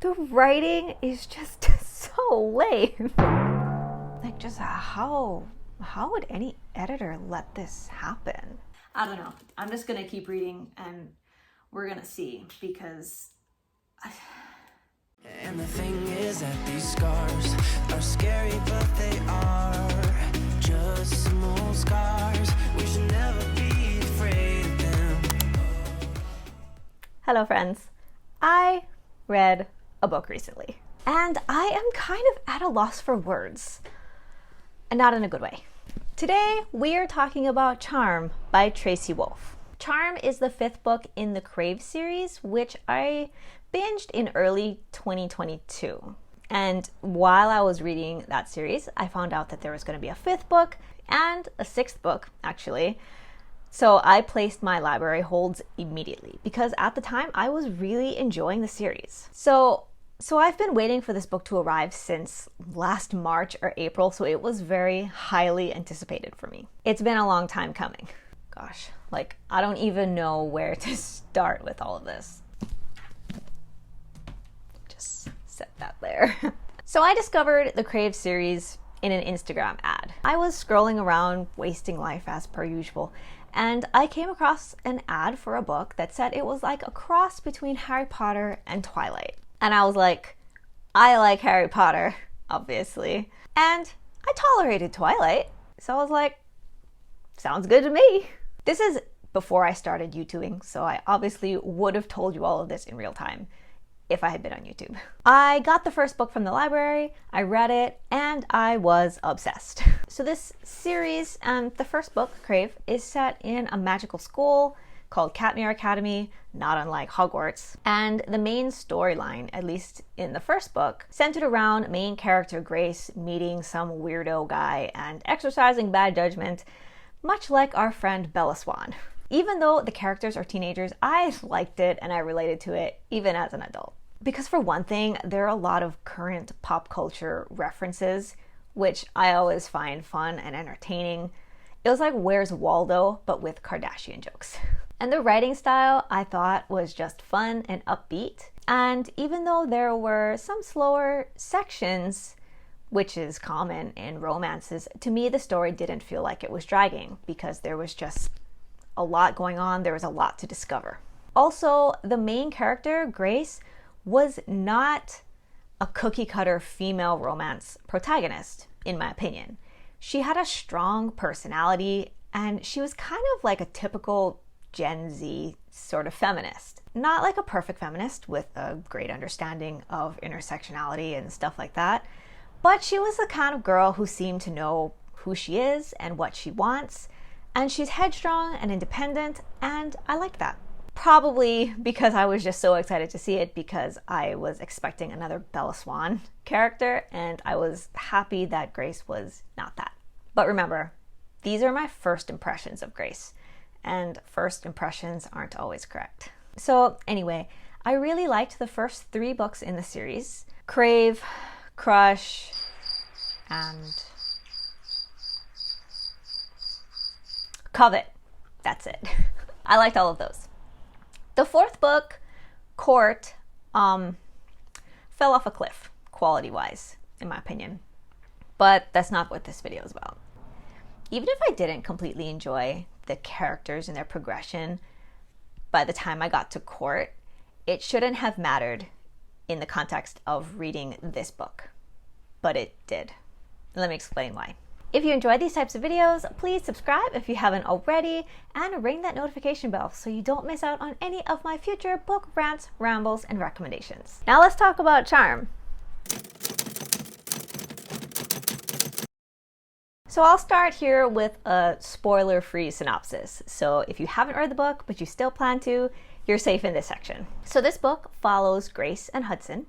The writing is just so lame. Like, just how would any editor let this happen? I don't know. I'm just gonna keep reading and we're gonna see, because And the thing is that these scars are scary, but they are just some old scars. We should never be afraid of them. Hello friends. I read a book recently and I am kind of at a loss for words, and not in a good way. Today we are talking about Charm by Tracy Wolff. Charm is the 5th book in the Crave series, which I binged in early 2022. And while I was reading that series, I found out that there was going to be a 5th book and a 6th book, actually. So I placed my library holds immediately because at the time I was really enjoying the series. So I've been waiting for this book to arrive since last March or April, so it was very highly anticipated for me. It's been a long time coming. Gosh, like I don't even know where to start with all of this. Just set that there. So I discovered the Crave series in an Instagram ad. I was scrolling around, wasting life as per usual, and I came across an ad for a book that said it was like a cross between Harry Potter and Twilight. And I was like, I like Harry Potter, obviously. And I tolerated Twilight. So I was like, sounds good to me. This is before I started YouTubing, so I obviously would have told you all of this in real time if I had been on YouTube. I got the first book from the library, I read it, and I was obsessed. So this series, and the first book, Crave, is set in a magical school called Catmere Academy, not unlike Hogwarts. And the main storyline, at least in the first book, centered around main character Grace meeting some weirdo guy and exercising bad judgment, much like our friend Bella Swan. Even though the characters are teenagers, I liked it and I related to it even as an adult. Because for one thing, there are a lot of current pop culture references, which I always find fun and entertaining. It was like Where's Waldo, but with Kardashian jokes. And the writing style I thought was just fun and upbeat. And even though there were some slower sections, which is common in romances, to me the story didn't feel like it was dragging because there was just a lot going on. There was a lot to discover. Also, the main character, Grace, was not a cookie cutter female romance protagonist, in my opinion. She had a strong personality and she was kind of like a typical Gen Z sort of feminist. Not like a perfect feminist with a great understanding of intersectionality and stuff like that, but she was the kind of girl who seemed to know who she is and what she wants, and she's headstrong and independent, and I like that. Probably because I was just so excited to see it because I was expecting another Bella Swan character, and I was happy that Grace was not that. But remember, these are my first impressions of Grace, and first impressions aren't always correct. So anyway, I really liked the first 3 books in the series: Crave, Crush, and Covet. That's it. I liked all of those. The 4th book, Court, fell off a cliff, quality-wise, in my opinion. But that's not what this video is about. Even if I didn't completely enjoy the characters and their progression by the time I got to Court, it shouldn't have mattered in the context of reading this book. But it did. Let me explain why. If you enjoy these types of videos, please subscribe if you haven't already, and ring that notification bell so you don't miss out on any of my future book rants, rambles, and recommendations. Now let's talk about Charm. So I'll start here with a spoiler-free synopsis. So if you haven't read the book, but you still plan to, you're safe in this section. So this book follows Grace and Hudson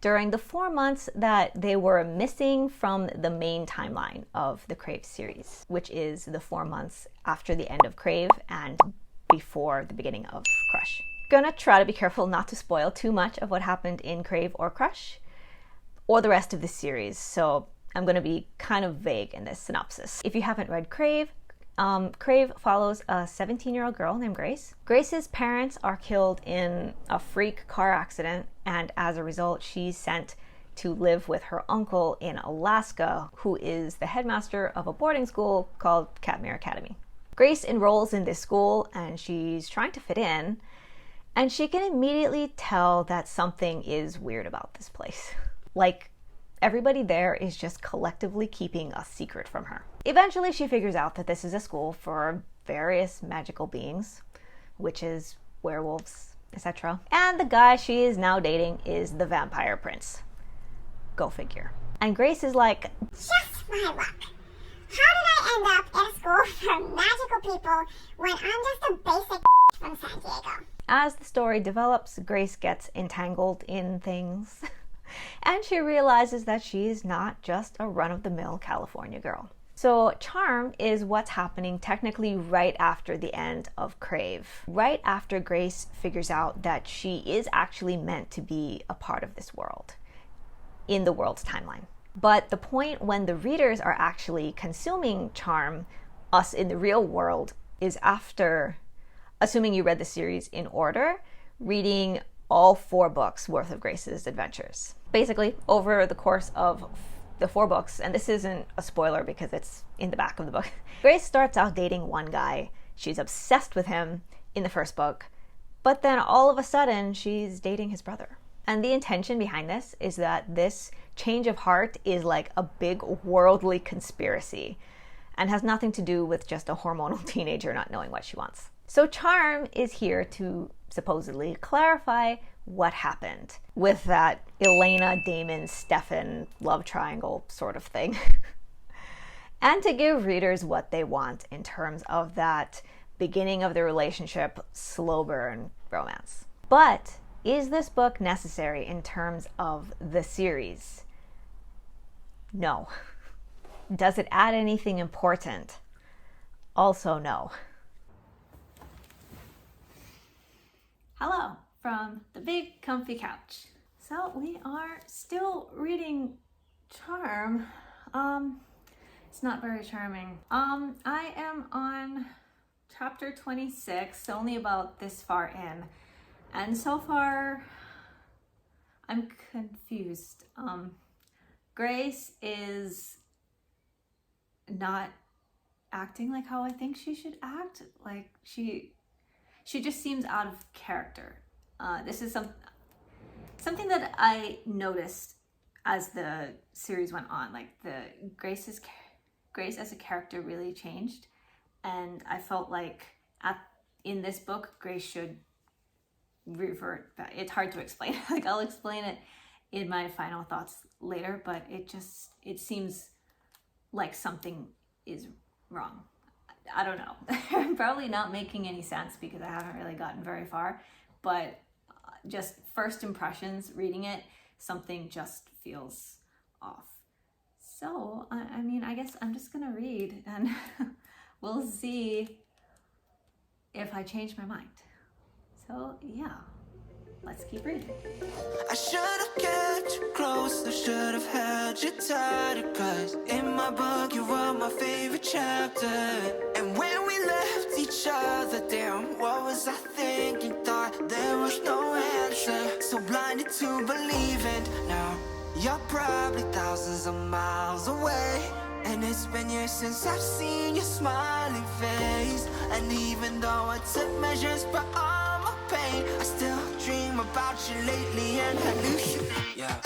during the 4 months that they were missing from the main timeline of the Crave series, which is the 4 months after the end of Crave and before the beginning of Crush. Gonna try to be careful not to spoil too much of what happened in Crave or Crush or the rest of the series, so I'm gonna be kind of vague in this synopsis. If you haven't read Crave, Crave follows a 17-year-old girl named Grace. Grace's parents are killed in a freak car accident, and as a result, she's sent to live with her uncle in Alaska, who is the headmaster of a boarding school called Katmere Academy. Grace enrolls in this school, and she's trying to fit in, and she can immediately tell that something is weird about this place. Like, everybody there is just collectively keeping a secret from her. Eventually, she figures out that this is a school for various magical beings, witches, werewolves, etc. And the guy she is now dating is the vampire prince. Go figure. And Grace is like, just my luck. How did I end up at a school for magical people when I'm just a basic from San Diego? As the story develops, Grace gets entangled in things. And she realizes that she's not just a run-of-the-mill California girl. So Charm is what's happening technically right after the end of Crave. Right after Grace figures out that she is actually meant to be a part of this world, in the world's timeline. But the point when the readers are actually consuming Charm, us in the real world, is after, assuming you read the series in order, reading all 4 books worth of Grace's adventures. Basically, over the course of the 4 books, and this isn't a spoiler because it's in the back of the book, Grace starts out dating one guy. She's obsessed with him in the first book, but then all of a sudden she's dating his brother. And the intention behind this is that this change of heart is like a big worldly conspiracy and has nothing to do with just a hormonal teenager not knowing what she wants. So Charm is here to supposedly clarify what happened with that Elena, Damon, Stefan love triangle sort of thing. And to give readers what they want in terms of that beginning of the relationship, slow burn romance. But is this book necessary in terms of the series? No. Does it add anything important? Also no. Hello from the big comfy couch. So we are still reading Charm. It's not very charming. I am on chapter 26, only about this far in. And so far, I'm confused. Grace is not acting like how I think she should act. Like she just seems out of character. This is something that I noticed as the series went on. Like Grace as a character really changed, and I felt like in this book, Grace should revert back. It's hard to explain. Like I'll explain it in my final thoughts later, but it seems like something is wrong. I don't know. I'm probably not making any sense because I haven't really gotten very far, but just first impressions reading it, something just feels off. So, I mean, I guess I'm just gonna read and we'll see if I change my mind. So, yeah, let's keep reading. I should have kept you close, I should have held you tighter, 'cause in my book you were my favorite chapter. And when we left each other, damn, what was I thinking? Thought there was no answer, so blinded to believe it. Now you're probably thousands of miles away, and it's been years since I've seen your smiling face. And even though I took measures for all my pain, I still dream about you lately and hallucinate. Yeah.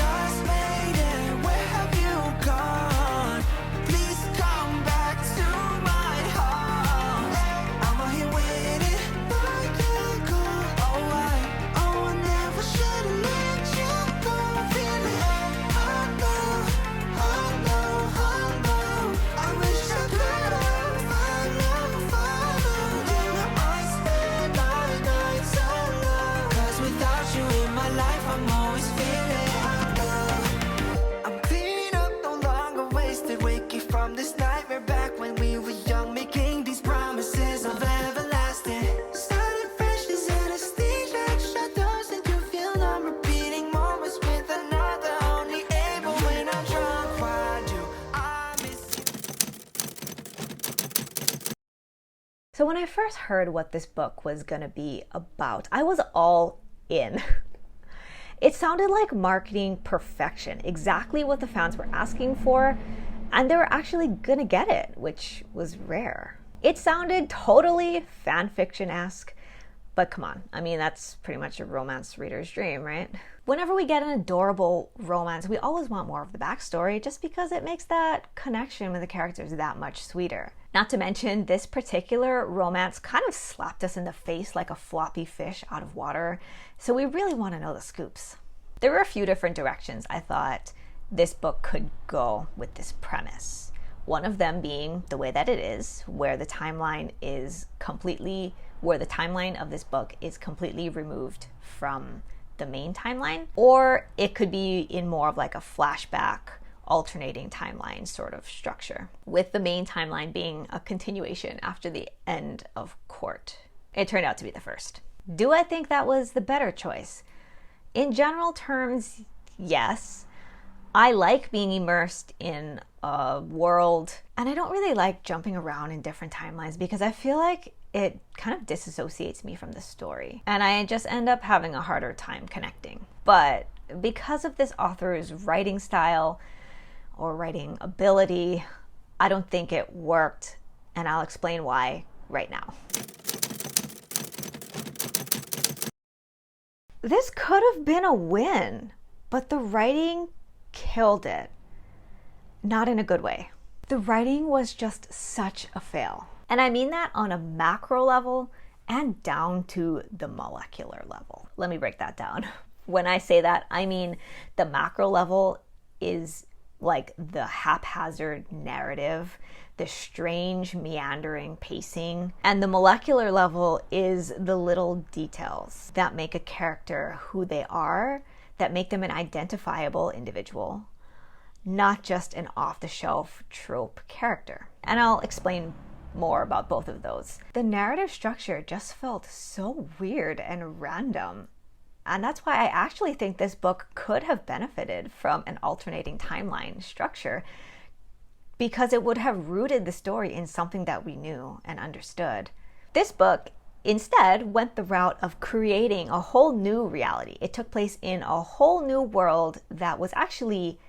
Lost lady, where have you gone? Please come back to my heart. I'm here waiting, I can't go. Oh, I never should have let you go. Feeling, oh no, I wish I could have followed. I spend my nights alone, 'cause without you in my life, I'm always feeling So when I first heard what this book was gonna be about, I was all in. It sounded like marketing perfection, exactly what the fans were asking for, and they were actually gonna get it, which was rare. It sounded totally fan fiction-esque, but come on, I mean, that's pretty much a romance reader's dream, right? Whenever we get an adorable romance, we always want more of the backstory just because it makes that connection with the characters that much sweeter. Not to mention, this particular romance kind of slapped us in the face like a floppy fish out of water, so we really want to know the scoops. There were a few different directions I thought this book could go with this premise. One of them being the way that it is, where the timeline of this book is completely removed from the main timeline, or it could be in more of like a flashback, alternating timeline sort of structure, with the main timeline being a continuation after the end of Court. It turned out to be the first. Do I think that was the better choice? In general terms, yes. I like being immersed in a world, and I don't really like jumping around in different timelines because I feel like it kind of disassociates me from the story, and I just end up having a harder time connecting. But because of this author's writing style or writing ability, I don't think it worked, and I'll explain why right now. This could have been a win, but the writing killed it. Not in a good way. The writing was just such a fail. And I mean that on a macro level and down to the molecular level. Let me break that down. When I say that, I mean the macro level is like the haphazard narrative, the strange meandering pacing, and the molecular level is the little details that make a character who they are, that make them an identifiable individual, not just an off-the-shelf trope character. And I'll explain more about both of those. The narrative structure just felt so weird and random. And that's why I actually think this book could have benefited from an alternating timeline structure, because it would have rooted the story in something that we knew and understood. This book instead went the route of creating a whole new reality. It took place in a whole new world that was actually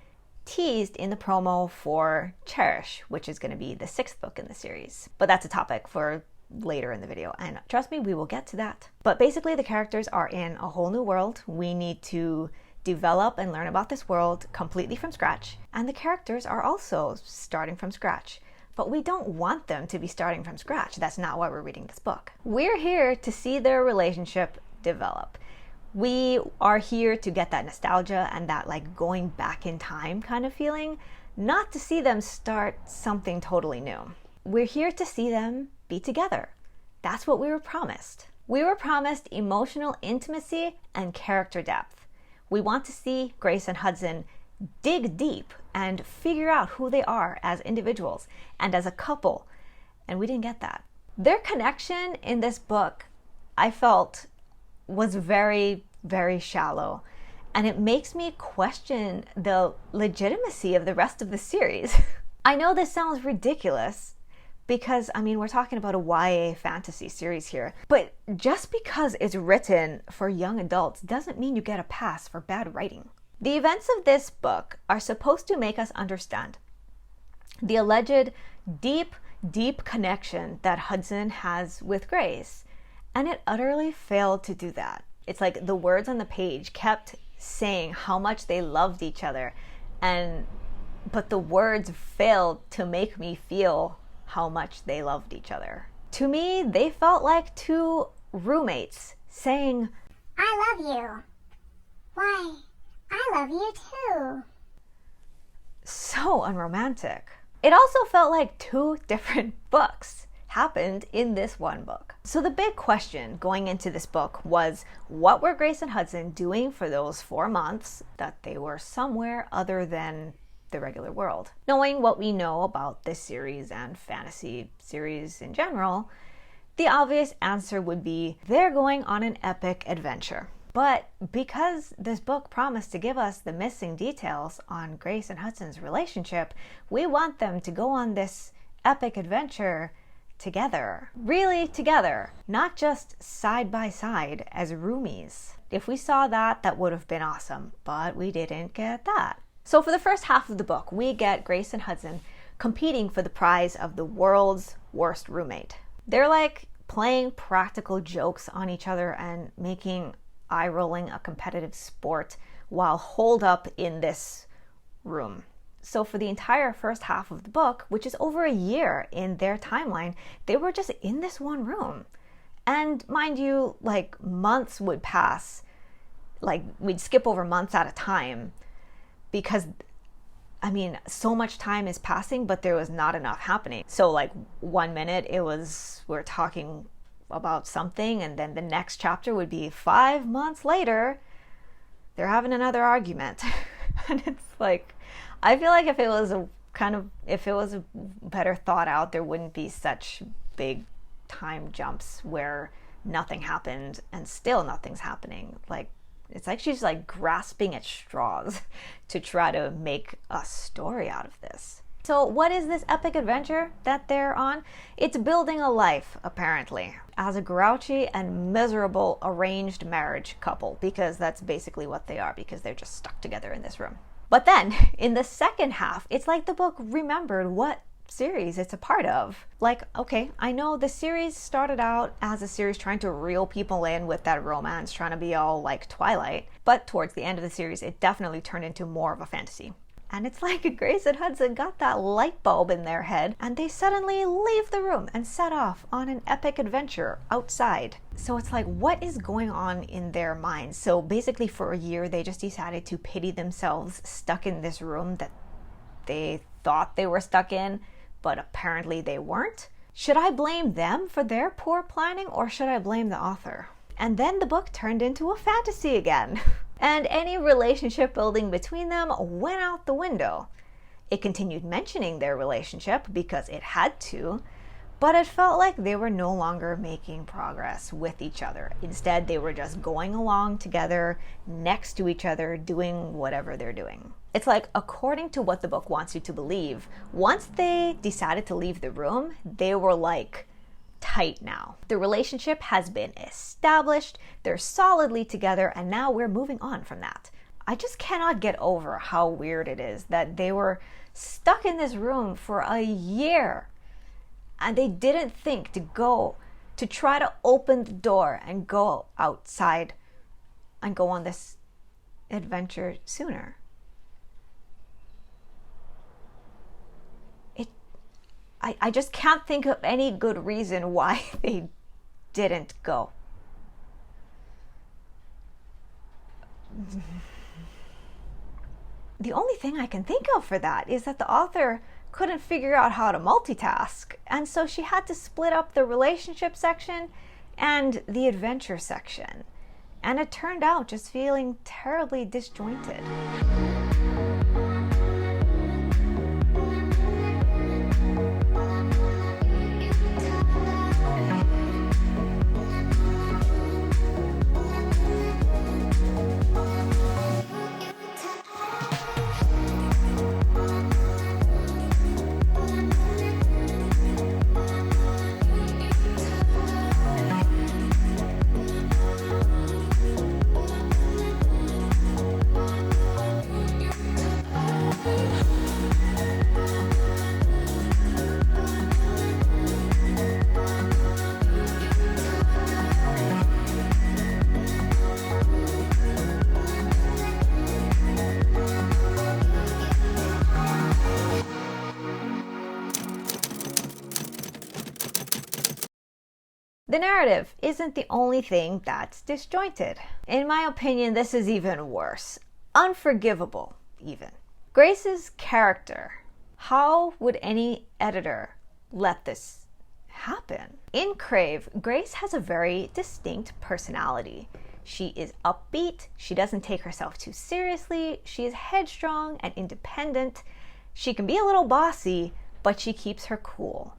teased in the promo for Cherish, which is going to be the 6th book in the series. But that's a topic for later in the video, and trust me, we will get to that. But basically, the characters are in a whole new world. We need to develop and learn about this world completely from scratch, and the characters are also starting from scratch. But we don't want them to be starting from scratch. That's not why we're reading this book. We're here to see their relationship develop. We are here to get that nostalgia and that like going back in time kind of feeling, not to see them start something totally new. We're here to see them be together. That's what we were promised. We were promised emotional intimacy and character depth. We want to see Grace and Hudson dig deep and figure out who they are as individuals and as a couple, and we didn't get that. Their connection in this book, I felt, was very, very shallow, and it makes me question the legitimacy of the rest of the series. I know this sounds ridiculous because, I mean, we're talking about a YA fantasy series here, but just because it's written for young adults doesn't mean you get a pass for bad writing. The events of this book are supposed to make us understand the alleged deep, deep connection that Hudson has with Grace, and it utterly failed to do that. It's like the words on the page kept saying how much they loved each other, but the words failed to make me feel how much they loved each other. To me, they felt like two roommates saying, I love you. Why, I love you too. So unromantic. It also felt like two different books happened in this one book. So the big question going into this book was, what were Grace and Hudson doing for those 4 months that they were somewhere other than the regular world? Knowing what we know about this series and fantasy series in general, the obvious answer would be they're going on an epic adventure. But because this book promised to give us the missing details on Grace and Hudson's relationship, we want them to go on this epic adventure together. Really together, not just side by side as roomies. If we saw that, that would have been awesome, but we didn't get that. So for the first half of the book, we get Grace and Hudson competing for the prize of the world's worst roommate. They're like playing practical jokes on each other and making eye-rolling a competitive sport while holed up in this room. So for the entire first half of the book, which is over a year in their timeline, they were just in this one room. And mind you, like months would pass, like we'd skip over months at a time because, I mean, so much time is passing, but there was not enough happening. So like 1 minute we're talking about something, and then the next chapter would be 5 months later, they're having another argument. And it's like, I feel like if it was a better thought out, there wouldn't be such big time jumps where nothing happened and still nothing's happening. Like, it's like she's like grasping at straws to try to make a story out of this. So what is this epic adventure that they're on? It's building a life, apparently, as a grouchy and miserable arranged marriage couple, because that's basically what they are, because they're just stuck together in this room. But then in the second half, it's like the book remembered what series it's a part of. Like, okay, I know the series started out as a series trying to reel people in with that romance, trying to be all like Twilight, but towards the end of the series, it definitely turned into more of a fantasy. And it's like Grace and Hudson got that light bulb in their head and they suddenly leave the room and set off on an epic adventure outside. So it's like, what is going on in their minds? So basically for a year, they just decided to pity themselves stuck in this room that they thought they were stuck in, but apparently they weren't. Should I blame them for their poor planning, or should I blame the author? And then the book turned into a fantasy again. And any relationship building between them went out the window. It continued mentioning their relationship because it had to, but it felt like they were no longer making progress with each other. Instead, they were just going along together, next to each other, doing whatever they're doing. It's like, according to what the book wants you to believe, once they decided to leave the room, they were like tight now. The relationship has been established, they're solidly together, and now we're moving on from that. I just cannot get over how weird it is that they were stuck in this room for a year and they didn't think to try to open the door and go outside and go on this adventure sooner. I just can't think of any good reason why they didn't go. The only thing I can think of for that is that the author couldn't figure out how to multitask, and so she had to split up the relationship section and the adventure section. And it turned out just feeling terribly disjointed. The narrative isn't the only thing that's disjointed. In my opinion, this is even worse. Unforgivable, even. Grace's character. How would any editor let this happen? In Crave, Grace has a very distinct personality. She is upbeat, she doesn't take herself too seriously, she is headstrong and independent. She can be a little bossy, but she keeps her cool.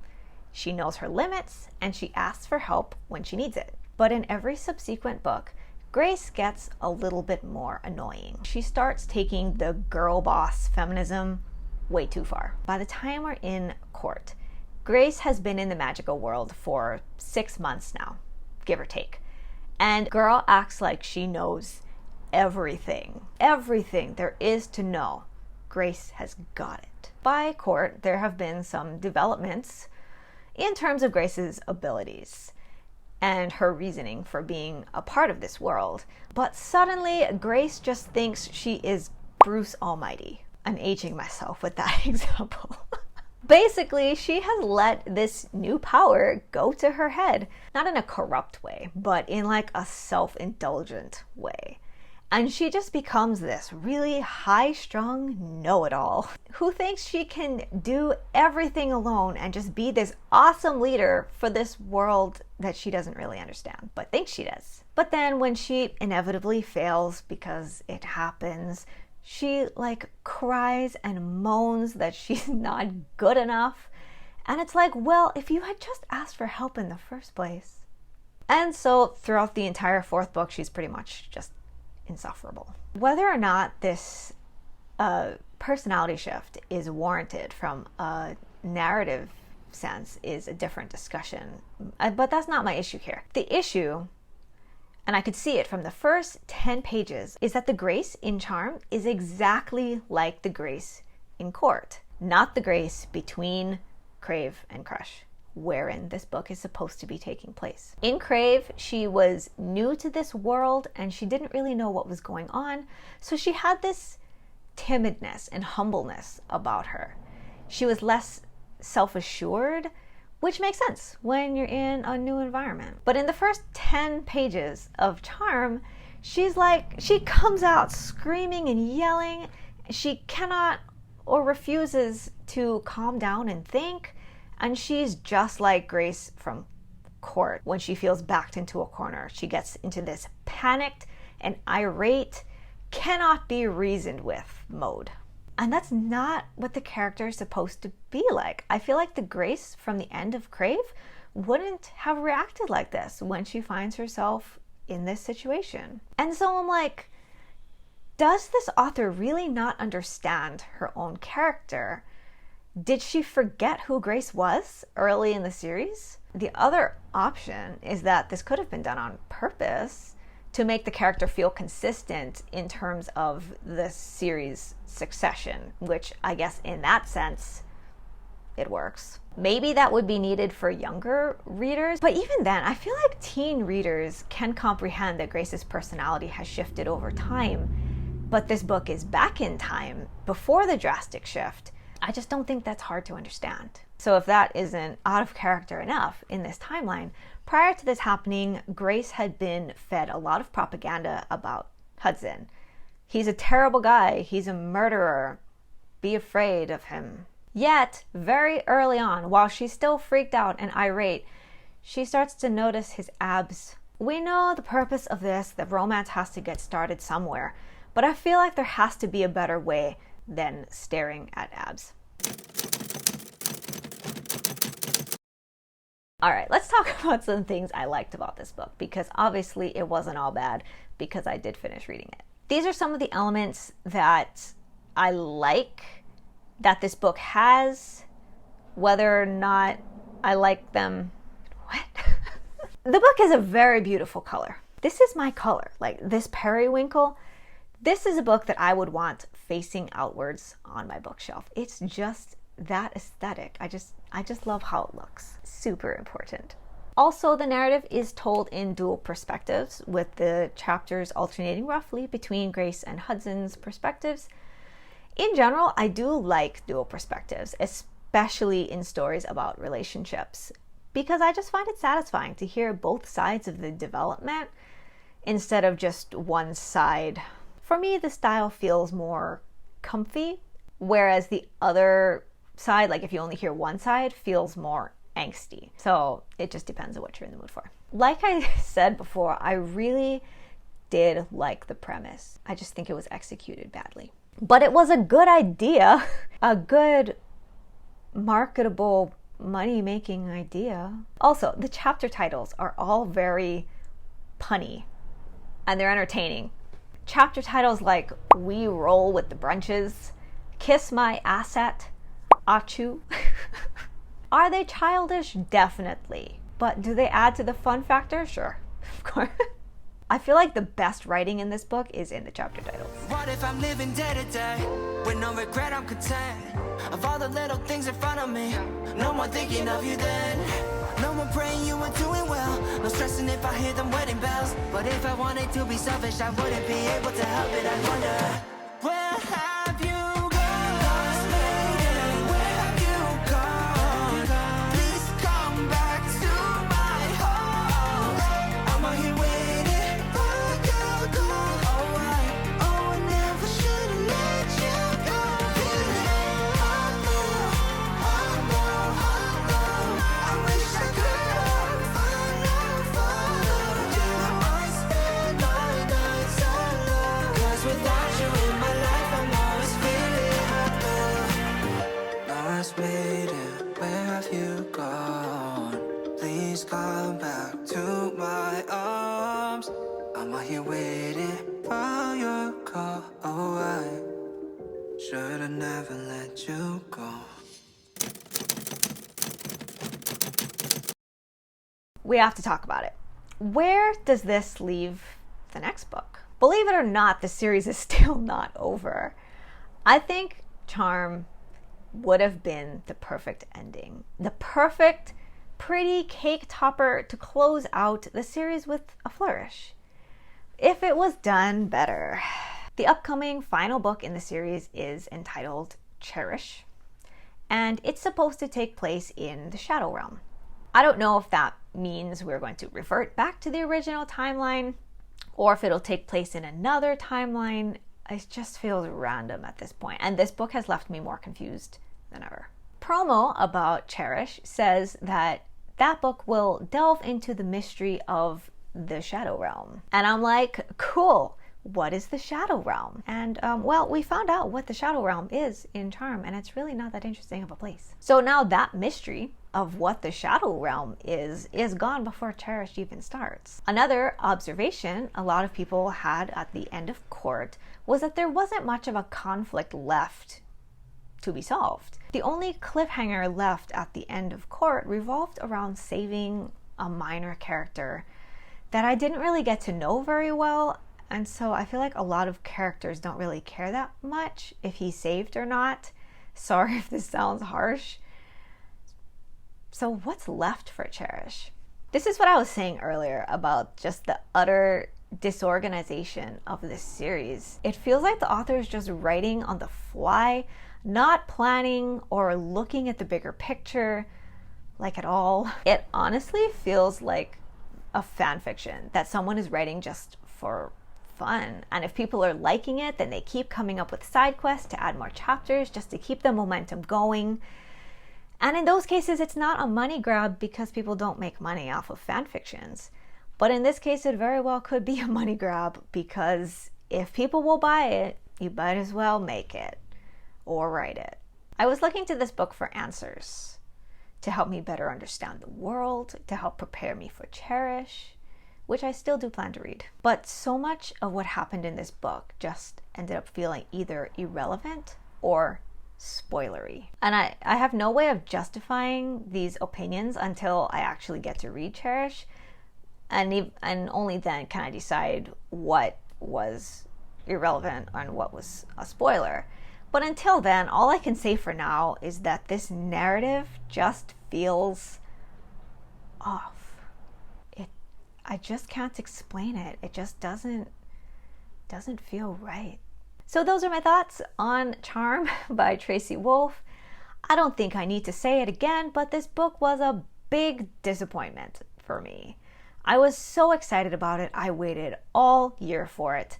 She knows her limits, and she asks for help when she needs it. But in every subsequent book, Grace gets a little bit more annoying. She starts taking the girl boss feminism way too far. By the time we're in court, Grace has been in the magical world for 6 months now, give or take. And girl acts like she knows everything. Everything there is to know. Grace has got it. By court, there have been some developments in terms of Grace's abilities and her reasoning for being a part of this world. But suddenly, Grace just thinks she is Bruce Almighty. I'm aging myself with that example. Basically, she has let this new power go to her head. Not in a corrupt way, but in like a self-indulgent way. And she just becomes this really high-strung know-it-all who thinks she can do everything alone and just be this awesome leader for this world that she doesn't really understand, but thinks she does. But then when she inevitably fails, because it happens, she like cries and moans that she's not good enough. And it's like, well, if you had just asked for help in the first place. And so throughout the entire 4th book, she's pretty much just insufferable. Whether or not this personality shift is warranted from a narrative sense is a different discussion, but that's not my issue here. The issue, and I could see it from the first 10 pages, is that the Grace in Charm is exactly like the Grace in Court, not the Grace between Crave and Crush, wherein this book is supposed to be taking place. In Crave, she was new to this world and she didn't really know what was going on, so she had this timidness and humbleness about her. She was less self-assured, which makes sense when you're in a new environment. But in the first 10 pages of Charm, she comes out screaming and yelling. She cannot or refuses to calm down and think. And she's just like Grace from Court. When she feels backed into a corner, she gets into this panicked and irate, cannot be reasoned with mode. And that's not what the character is supposed to be like. I feel like the Grace from the end of Crave wouldn't have reacted like this when she finds herself in this situation. And so I'm like, does this author really not understand her own character? Did she forget who Grace was early in the series? The other option is that this could have been done on purpose to make the character feel consistent in terms of the series succession, which I guess in that sense, it works. Maybe that would be needed for younger readers, but even then, I feel like teen readers can comprehend that Grace's personality has shifted over time, but this book is back in time before the drastic shift. I just don't think that's hard to understand. So if that isn't out of character enough in this timeline, prior to this happening, Grace had been fed a lot of propaganda about Hudson. He's a terrible guy. He's a murderer. Be afraid of him. Yet, very early on, while she's still freaked out and irate, she starts to notice his abs. We know the purpose of this, that romance has to get started somewhere, but I feel like there has to be a better way than staring at abs. All right, let's talk about some things I liked about this book, because obviously it wasn't all bad because I did finish reading it. These are some of the elements that I like that this book has, whether or not I like them. What? The book has a very beautiful color. This is my color, like this periwinkle. This is a book that I would want facing outwards on my bookshelf. It's just that aesthetic. I just love how it looks. Super important. Also, the narrative is told in dual perspectives, with the chapters alternating roughly between Grace and Hudson's perspectives. In general, I do like dual perspectives, especially in stories about relationships, because I just find it satisfying to hear both sides of the development instead of just one side. For me, the style feels more comfy, whereas the other side, like if you only hear one side, feels more angsty. So it just depends on what you're in the mood for. Like I said before, I really did like the premise. I just think it was executed badly. But it was a good idea, a good marketable money-making idea. Also, the chapter titles are all very punny and they're entertaining. Chapter titles like We Roll with the Brunches, Kiss My Asset, Achu, Are they childish? Definitely. But do they add to the fun factor? Sure, of course. I feel like the best writing in this book is in the chapter titles. What if I'm living day to day? With no regret, I'm content. Of all the little things in front of me, no more thinking of you then. No more praying you were doing well. No stressing if I hear them wedding bells. But if I wanted to be selfish, I wouldn't be able to help it. I wonder, where have you gone? Lost lady, where have you gone? Please come back to my home. I'm out here waiting for you to go. Oh, I never should have let you go. I wish I could follow. I spend my nights alone. 'Cause without you in my life, I'm always feeling lost, waiting. Where have you gone? Please come back to my arms. I'm out here waiting for your call. Oh, I should have never let you go. We have to talk about it. Where does this leave the next book? Believe it or not, the series is still not over. I think Charm would have been the perfect ending. The perfect, pretty cake topper to close out the series with a flourish. If it was done better. The upcoming final book in the series is entitled Cherish, and it's supposed to take place in the Shadow Realm. I don't know if that means we're going to revert back to the original timeline or if it'll take place in another timeline. It just feels random at this point, and this book has left me more confused than ever. Promo about Cherish says that book will delve into the mystery of the Shadow Realm. And I'm like, cool, what is the Shadow Realm? And well, we found out what the Shadow Realm is in Charm, and it's really not that interesting of a place. So now that mystery of what the Shadow Realm is gone before Cherish even starts. Another observation a lot of people had at the end of Court was that there wasn't much of a conflict left to be solved. The only cliffhanger left at the end of Court revolved around saving a minor character that I didn't really get to know very well, and so I feel like a lot of characters don't really care that much if he's saved or not. Sorry if this sounds harsh. So what's left for Cherish? This is what I was saying earlier about just the utter disorganization of this series. It feels like the author is just writing on the fly, not planning or looking at the bigger picture, like at all. It honestly feels like a fan fiction that someone is writing just for fun. And if people are liking it, then they keep coming up with side quests to add more chapters just to keep the momentum going. And in those cases, it's not a money grab because people don't make money off of fan fictions. But in this case, it very well could be a money grab because if people will buy it, you might as well make it or write it. I was looking to this book for answers to help me better understand the world, to help prepare me for Cherish, which I still do plan to read. But so much of what happened in this book just ended up feeling either irrelevant or spoilery. And I have no way of justifying these opinions until I actually get to read Cherish. And only then can I decide what was irrelevant and what was a spoiler. But until then, all I can say for now is that this narrative just feels off. I just can't explain it. It just doesn't feel right. So those are my thoughts on Charm by Tracy Wolff. I don't think I need to say it again, but this book was a big disappointment for me. I was so excited about it. I waited all year for it.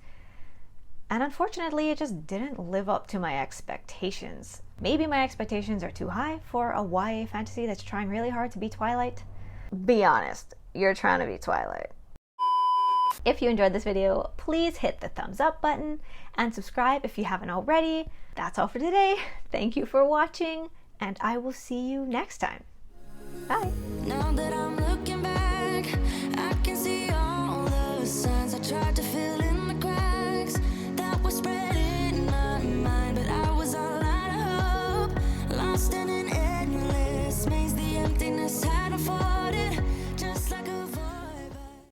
And unfortunately, it just didn't live up to my expectations. Maybe my expectations are too high for a YA fantasy that's trying really hard to be Twilight. Be honest, you're trying to be Twilight. If you enjoyed this video, please hit the thumbs up button and subscribe if you haven't already. That's all for today. Thank you for watching, and I will see you next time. Bye. Now that I'm looking back, I can see all the signs I tried to fill in.